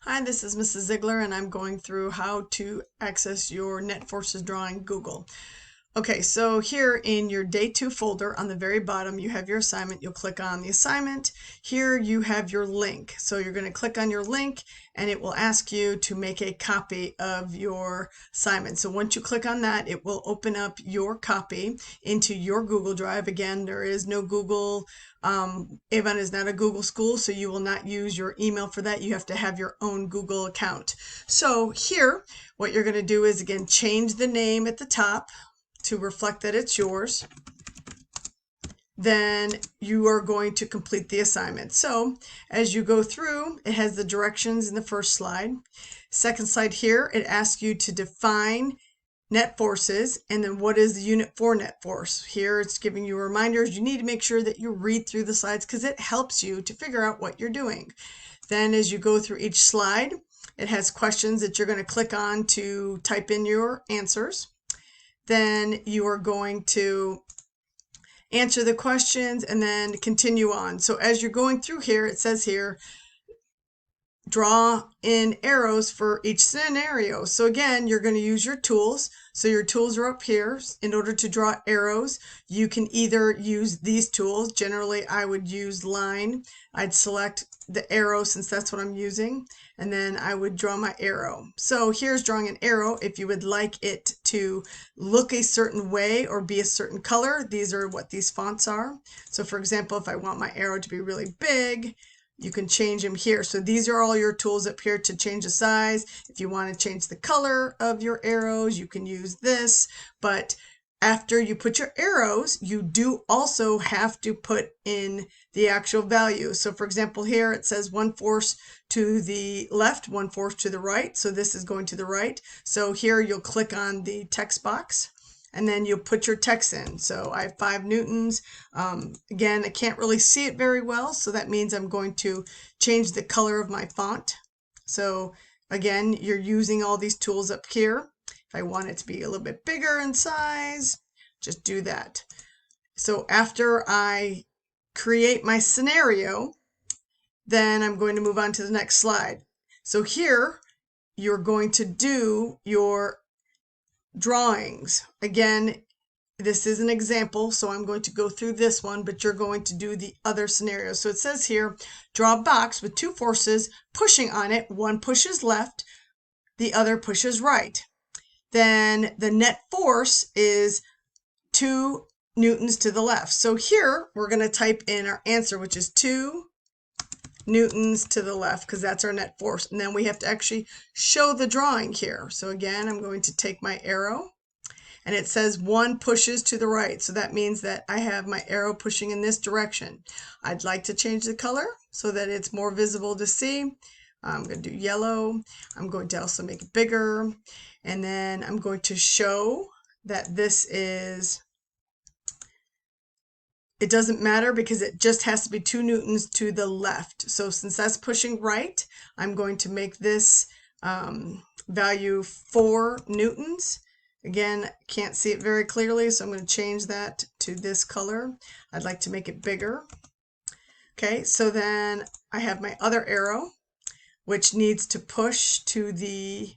Hi, this is Mrs. Ziegler, and I'm going through how to access your NetForces drawing Google. Okay, so here in your Day 2 folder on the very bottom, you have your assignment. You'll click on the assignment. Here you have your link. So you're going to click on your link, and it will ask you to make a copy of your assignment. So once you click on that, it will open up your copy into your Google Drive. Again, there is no Google. Avon is not a Google school, so you will not use your email for that. You have to have your own Google account. So here, what you're going to do is, again, change the name at the top to reflect that it's yours. Then you are going to complete the assignment. So as you go through, it has the directions in the first slide. Second slide here, it asks you to define NetForces and then what is the unit for NetForce. Here it's giving you reminders. You need to make sure that you read through the slides because it helps you to figure out what you're doing. Then as you go through each slide, it has questions that you're going to click on to type in your answers. Then you are going to answer the questions and then continue on. So as you're going through here, it says here, draw in arrows for each scenario. So again, you're going to use your tools. So your tools are up here. In order to draw arrows, you can either use these tools. Generally, I would use line. I'd select the arrow since that's what I'm using, and then I would draw my arrow. So here's drawing an arrow. If you would like it to look a certain way or be a certain color, these are what these fonts are. So for example, if I want my arrow to be really big, you can change them here. So these are all your tools up here to change the size. If you want to change the color of your arrows, you can use this. But after you put your arrows, you do also have to put in the actual value. So for example, here it says 1/4 to the left, 1/4 to the right. So this is going to the right. So here you'll click on the text box, and then you'll put your text in. So I have 5 newtons. Again, I can't really see it very well, so that means I'm going to change the color of my font. So again, you're using all these tools up here. If I want it to be a little bit bigger in size, just do that. So after I create my scenario, then I'm going to move on to the next slide. So here, you're going to do your drawings. Again, this is an example, so I'm going to go through this one, but you're going to do the other scenarios. So it says here, draw a box with 2 forces pushing on it. One pushes left, the other pushes right. Then the net force is 2 newtons to the left. So here we're going to type in our answer, which is 2 newtons to the left, because that's our net force. And then we have to actually show the drawing here. So again, I'm going to take my arrow, and it says 1 pushes to the right. So that means that I have my arrow pushing in this direction. I'd like to change the color so that it's more visible to see. I'm going to do yellow. I'm going to also make it bigger. And then I'm going to show that this is, it doesn't matter because it just has to be 2 newtons to the left. So since that's pushing right, I'm going to make this value 4 newtons. Again, can't see it very clearly, so I'm going to change that to this color. I'd like to make it bigger. Okay, so then I have my other arrow, which needs to push to the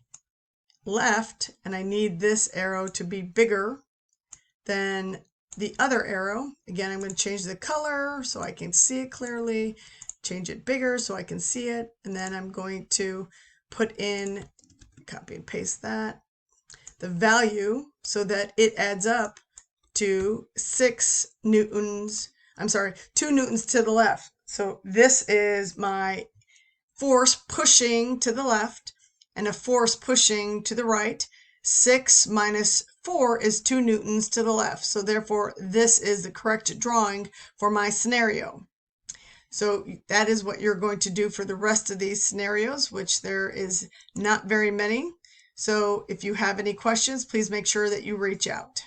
left, and I need this arrow to be bigger than the other arrow. Again, I'm going to change the color so I can see it clearly, change it bigger so I can see it, and then I'm going to put in, copy and paste that, the value so that it adds up to 6 newtons, 2 newtons to the left. So this is my force pushing to the left and a force pushing to the right. 6 minus 4 is 2 newtons to the left. So therefore, this is the correct drawing for my scenario. So that is what you're going to do for the rest of these scenarios, which there is not very many. So if you have any questions, please make sure that you reach out.